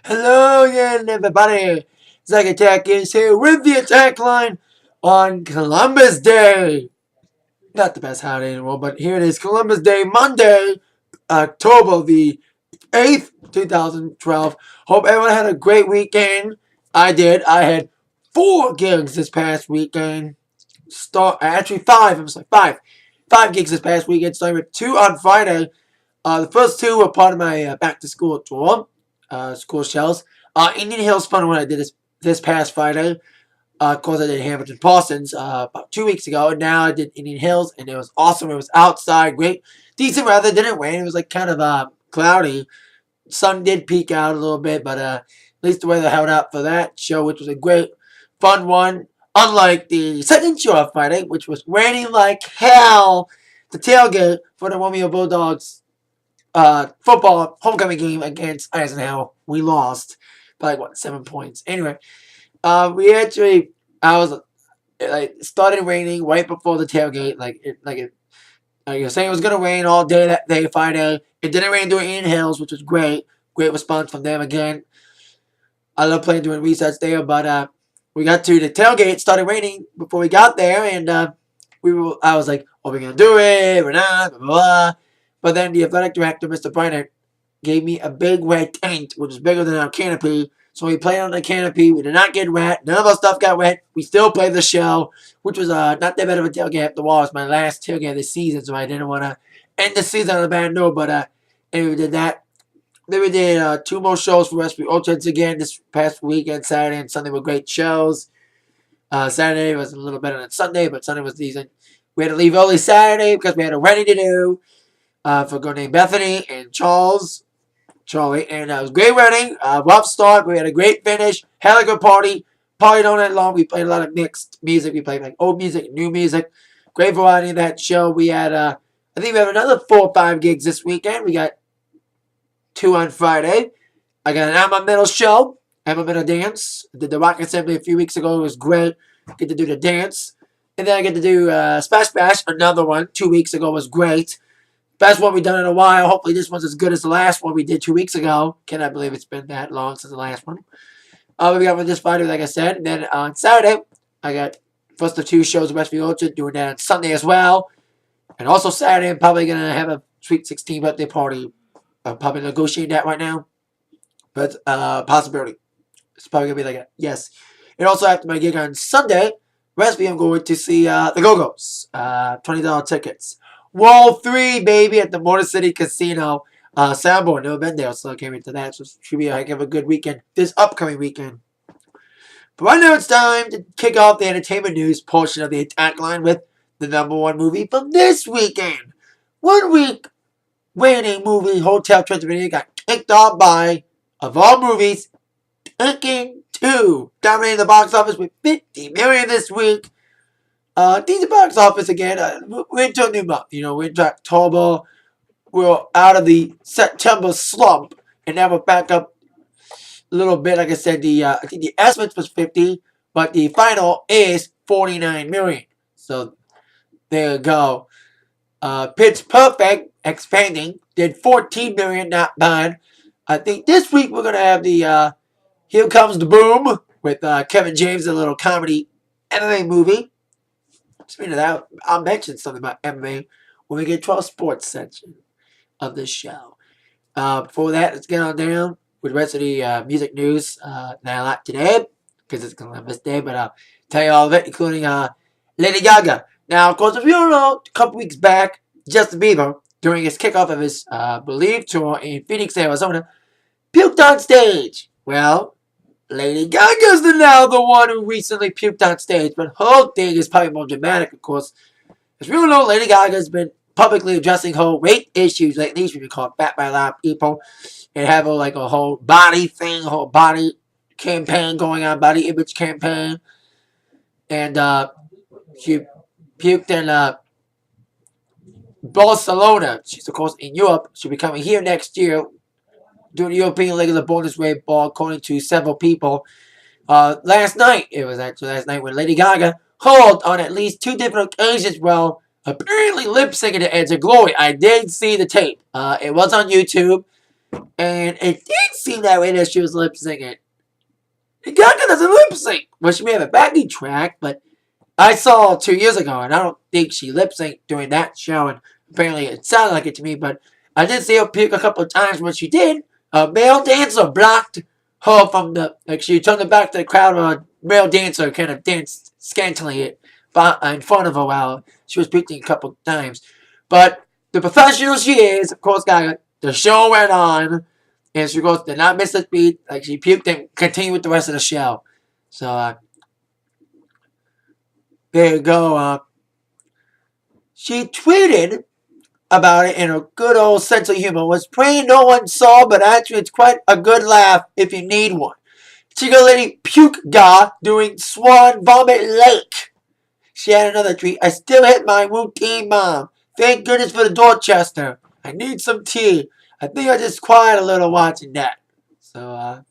Hello again, everybody. Zach Attack is here with the attack line on Columbus Day. Not the best holiday in the world, but here it is, Columbus Day, Monday, October the 8th, 2012. Hope everyone had a great weekend. I did. I had 4 gigs this past weekend. Actually 5. I was like 5. 5 gigs this past weekend, starting with 2 on Friday. The first 2 were part of my back to school tour, school shells. Indian Hills Fun when I did this past Friday. Of course, I did Hamilton Parsons about 2 weeks ago, and now I did Indian Hills, and it was awesome. It was outside, great, decent weather. Didn't rain. It was like kind of cloudy. Sun did peek out a little bit, but at least the weather held out for that show, which was a great, fun one. Unlike the second show on Friday, which was raining like hell, the tailgate for the Romeo Bulldogs football homecoming game against Eisenhower. We lost by like 7 points. Anyway, I was like started raining right before the tailgate. Like you were saying, it was gonna rain all day that day, Friday. It didn't rain during Indian Hills, which was great. Great response from them again. I love playing during resets there, but we got to the tailgate. It started raining before we got there, and I was like, "Are we gonna do it? We're not." Blah, blah, blah. But then the athletic director, Mr. Bryner, gave me a big red tent, which is bigger than our canopy. So we played on the canopy. We did not get wet. None of our stuff got wet. We still played the show, which was not that bad of a tailgate after all. It was my last tailgate of the season, so I didn't want to end the season on a bad note. But anyway, we did that. Then we did 2 more shows for Westby Orchards again this past weekend. Saturday and Sunday were great shows. Saturday was a little better than Sunday, but Sunday was decent. We had to leave early Saturday because we had a wedding to do for a girl named Bethany and Charlie. And it was a great wedding. Rough start. We had a great finish. Had a good party. Partied all night long. We played a lot of mixed music. We played like old music, new music. Great variety in that show. We had, I think we have another 4 or 5 gigs this weekend. We got 2 on Friday. I got an Alma Middle show. Alma Middle dance. I did the Rock Assembly a few weeks ago. It was great. Get to do the dance. And then I get to do Splash Bash, another one. 2 weeks ago was great. Best one we've done in a while. Hopefully this one's as good as the last one we did 2 weeks ago. Cannot believe it's been that long since the last one. We got one this Friday, like I said. And then on Saturday, I got first of 2 shows at Westby Orchard. Doing that on Sunday as well. And also Saturday, I'm probably going to have a Sweet 16 birthday party. I'm probably negotiating that right now. But possibility. It's probably going to be like a yes. And also after my gig on Sunday, Westby, I'm going to see the Go-Go's. $20 tickets. Wall 3, baby, at the Motor City Casino. Soundboard, never been there, so I came into that. So it should be a heck of a good weekend this upcoming weekend. But right now it's time to kick off the entertainment news portion of the attack line with the #1 movie from this weekend. 1 week waiting movie, Hotel Transylvania, got kicked off by, of all movies, Taken 2. Dominating the box office with $50 million this week. Decent box office again. We're into a new month. We're into October. We're out of the September slump, and now we're back up a little bit. Like I said, I think the estimate was 50, but the final is 49 million. So there you go. Pitch Perfect, expanding, did 14 million, not bad. I think this week we're gonna have the Here Comes the Boom with Kevin James, a little comedy MMA movie. Speaking of that, I'll mention something about MMA when we get to our sports section of this show. Before that, let's get on down with the rest of the music news. Not a lot today, because it's Columbus Day, but I'll tell you all of it, including Lady Gaga. Now, of course, if you don't know, a couple weeks back, Justin Bieber, during his kickoff of his Believe tour in Phoenix, Arizona, puked on stage. Well, Lady Gaga's now the one who recently puked on stage, but her thing is probably more dramatic, of course. As we all know, Lady Gaga's been publicly addressing her weight issues lately. She's been called fat by a lot of people, and have a whole body thing, a whole body campaign going on, body image campaign. And she puked in Barcelona. She's, of course, in Europe. She'll be coming here next year, doing the European League of the bonus weight ball, according to several people. Last night when Lady Gaga held on at least 2 different occasions, well, apparently lip syncing to Enter Glory. I did see the tape. It was on YouTube. And it did seem that way that she was lip syncing. GaGa doesn't lip sync. Well, she may have a backing track, but I saw 2 years ago, and I don't think she lip synced during that show. And apparently, it sounded like it to me, but I did see her puke a couple of times when she did. A male dancer blocked her from the. Like, she turned it back to the crowd, and a male dancer kind of danced scantily in front of her while she was puking a couple of times. But the professional she is, of course, GaGa, the show went on, and she goes, did not miss a beat. Like, she puked and continued with the rest of the show. So, there you go. She tweeted about it in a good old sense of humor. Was praying no one saw, but actually it's quite a good laugh if you need one. Chica Lady Puke Ga doing Swan Vomit Lake. She had another tweet. I still hit my routine, Mom. Thank goodness for the Dorchester. I need some tea. I think I just cried a little watching that. So,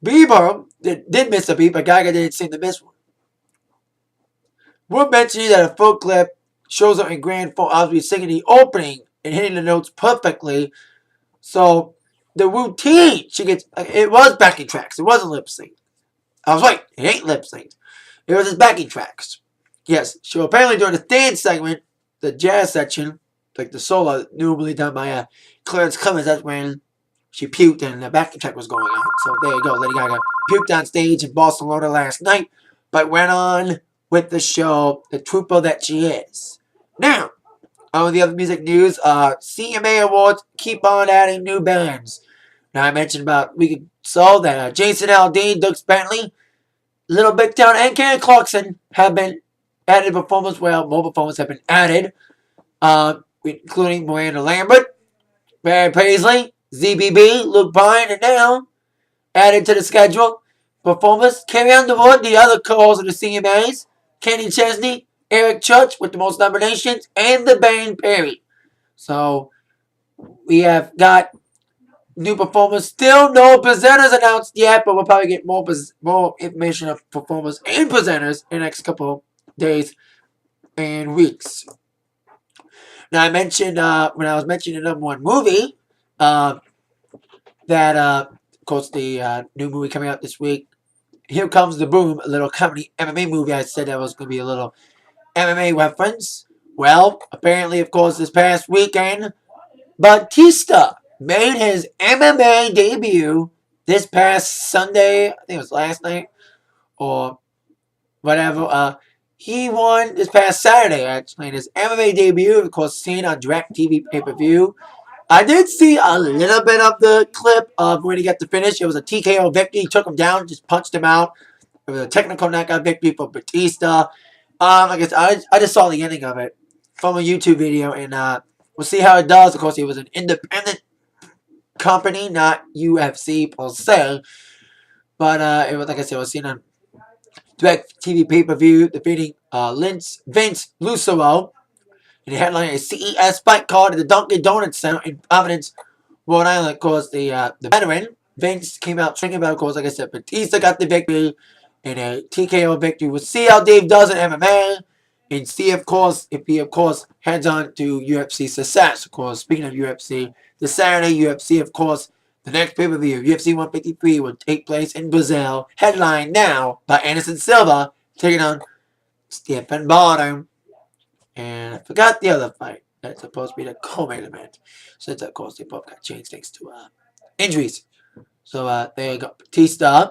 Bieber did miss a beat, but GaGa didn't seem to miss one. We're mentioning that a full clip shows up in grand form, obviously singing the opening and hitting the notes perfectly. So the routine she gets, it was backing tracks. It wasn't lip sync. I was right. It ain't lip sync. It was just backing tracks. Yes. So apparently during the dance segment, the jazz section, like the solo normally done by Clarence Clemens, that's when she puked and the backing track was going on. So there you go. Lady Gaga puked on stage in Barcelona last night, but went on with the show, the trooper that she is. Now, on the other music news, CMA Awards keep on adding new bands. Now, I mentioned about a week or so that Jason Aldean, Doug Bentley, Little Big Town, and Ken Clarkson have been added performers. Well, more performers have been added, including Miranda Lambert, Barry Paisley, ZBB, Luke Bryan, and now added to the schedule. Performers, Carrie Underwood, the other co-host of the CMAs, Kenny Chesney, Eric Church with the most nominations, and the Bane Perry. So, we have got new performers. Still no presenters announced yet, but we'll probably get more information of performers and presenters in the next couple of days and weeks. Now, I mentioned, when I was mentioning the number one movie, that, of course, the new movie coming out this week, Here Comes the Boom, a little comedy MMA movie. I said that was going to be a little MMA reference. Well, apparently, of course, this past weekend, Batista made his MMA debut this past Sunday. I think it was last night or whatever. He won this past Saturday, actually, in his MMA debut, of course, seen on DirecTV pay-per-view. I did see a little bit of the clip of when he got to finish. It was a TKO victory. He took him down, just punched him out. It was a technical knockout victory for Batista. I guess I just saw the ending of it from a YouTube video, and we'll see how it does. Of course, it was an independent company, not UFC per se, but it was, like I said, it was seen on DirecTV pay-per-view, defeating Vince Lucero in the headline a CES fight card at the Dunkin' Donuts Center in Providence, Rhode Island. Of course, the veteran Vince came out swinging, but of course, like I said, Batista got the victory in a TKO victory. We'll see how Dave does in MMA, and see, of course, if he, of course, heads on to UFC success. Of course, speaking of UFC, this Saturday, UFC, of course, the next pay-per-view, UFC 153, will take place in Brazil, headlined now by Anderson Silva, taking on Stephen Bonner. And I forgot the other fight. That's supposed to be the co-main event. Since, of course, they both got changed thanks to injuries. So, there you go. Batista.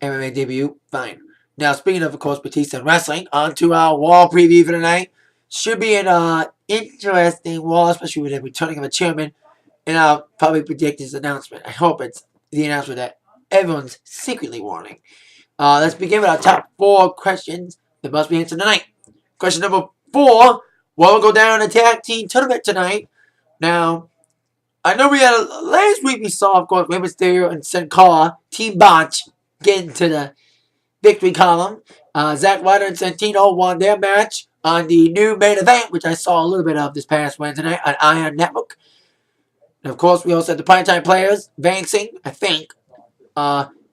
MMA debut. Fine. Now, speaking of course, Batista and wrestling, on to our Raw preview for tonight. Should be an interesting Raw, especially with the returning of a chairman. And I'll probably predict his announcement. I hope it's the announcement that everyone's secretly wanting. Let's begin with our top 4 questions that must be answered tonight. Question number 4. What will go down in the tag team tournament tonight? Now, I know we had last week we saw, of course, Rey Mysterio and Sin Cara, Team Botch, get into the victory column. Zack Ryder and Santino won their match on the new main event, which I saw a little bit of this past Wednesday night on Iron Network. And of course, we also had the Primetime Players advancing, I think.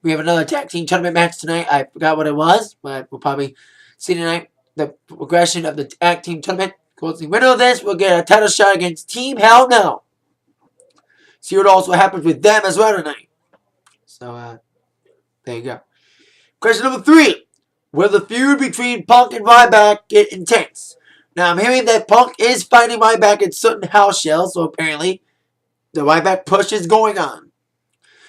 We have another tag team tournament match tonight. I forgot what it was, but we'll probably see tonight the progression of the tag team tournament course, the winner of this will get a title shot against Team Hell No. See what also happens with them as well tonight. So, there you go. Question number 3. Will the feud between Punk and Ryback get intense? Now, I'm hearing that Punk is fighting Ryback in certain house shells, so apparently the Ryback push is going on.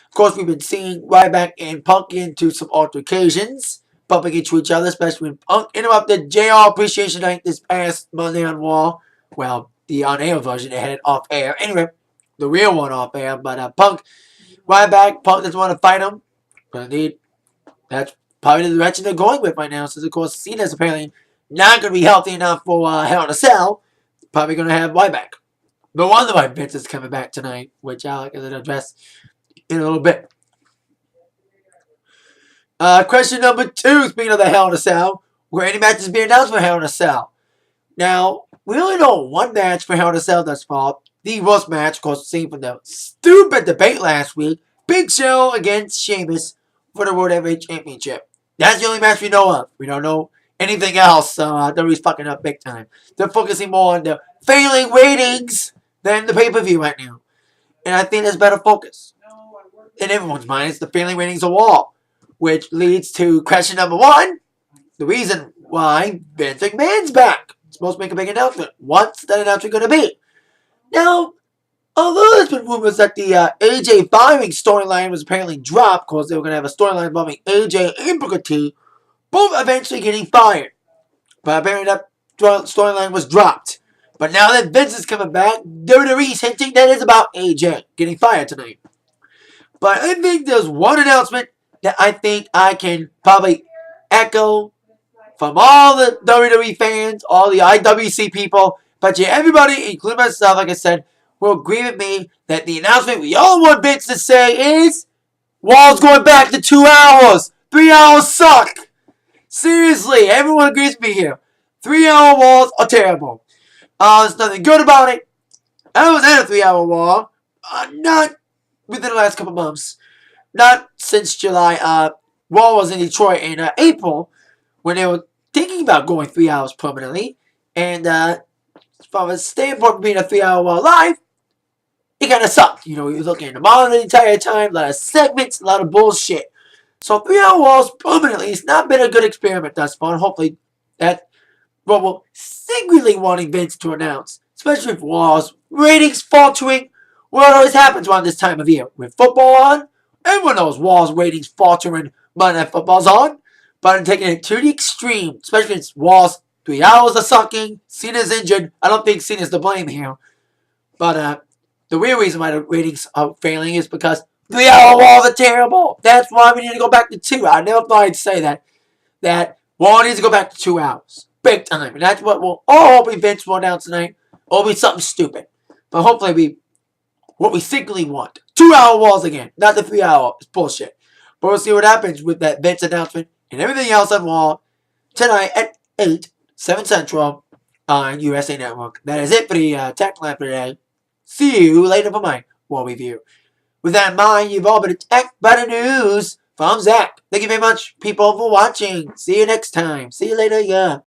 Of course, we've been seeing Ryback and Punk into some altercations, bumping into each other, especially when Punk interrupted JR Appreciation Night this past Monday on Raw. Well, the on-air version, they had it off-air. Anyway, the real one off-air, but Punk, Ryback, Punk doesn't want to fight him, but indeed, that's probably the direction they're going with right now, since, of course, Cena's apparently not going to be healthy enough for Hell in a Cell. Probably going to have Ryback. No wonder why Vince is coming back tonight, which I'll address in a little bit. Question number 2, speaking of the Hell in a Cell, were any matches being announced for Hell in a Cell? Now, we only know one match for Hell in a Cell thus far. The worst match, of course, seen from the stupid debate last week. Big Show against Sheamus for the World Heavyweight Championship. That's the only match we know of. We don't know anything else. WWE's fucking up big time. They're focusing more on the failing ratings than the pay-per-view right now. And I think there's better focus. In everyone's mind, it's the failing ratings of Raw. Which leads to question number 1. The reason why Vince McMahon's back. He's supposed to make a big announcement. What's that announcement going to be? Now, although there's been rumors that the AJ firing storyline was apparently dropped, because they were going to have a storyline involving AJ and Booker T, both eventually getting fired. But apparently that storyline was dropped. But now that Vince is coming back, WWE's hinting that it's about AJ getting fired tonight. But I think there's one announcement that I think I can probably echo from all the WWE fans, all the IWC people, but yeah, everybody, including myself, like I said, will agree with me that the announcement we all want Vince to say is, Wall's going back to 2 hours. 3 hours suck. Seriously, everyone agrees with me here. 3-hour Walls are terrible. There's nothing good about it. I was at a 3-hour Wall. Not within the last couple months. Not since July. Raw was in Detroit in April when they were thinking about going 3 hours permanently. And from a standpoint of being a 3-hour Raw live, it kind of sucked. You know, you're looking at the monitor the entire time, a lot of segments, a lot of bullshit. So 3-hour Walls permanently has not been a good experiment thus far. And hopefully that will secretly wanting Vince to announce, especially with Raw's ratings faltering. Well, it always happens around this time of year. With football on, everyone knows Raw's ratings faltering Monday Night Football's on. But I'm taking it to the extreme, especially since Raw's 3 hours of sucking. Cena's injured. I don't think Cena's to blame here. But the real reason why the ratings are failing is because 3-hour Walls are terrible. That's why we need to go back to 2. I never thought I'd say that. That Raw needs to go back to 2 hours. Big time. And that's what we'll all hopefully Vince will announce tonight. Or be something stupid. But hopefully what we secretly want. 2-hour Walls again. Not the 3-hour. It's bullshit. But we'll see what happens with that Vince announcement and everything else on Raw tonight at 8, 7 Central on USA Network. That is it for the Atakline for today. See you later for my Raw review. With that in mind, you've all been attacked by the news from Zach. Thank you very much, people, for watching. See you next time. See you later, yeah.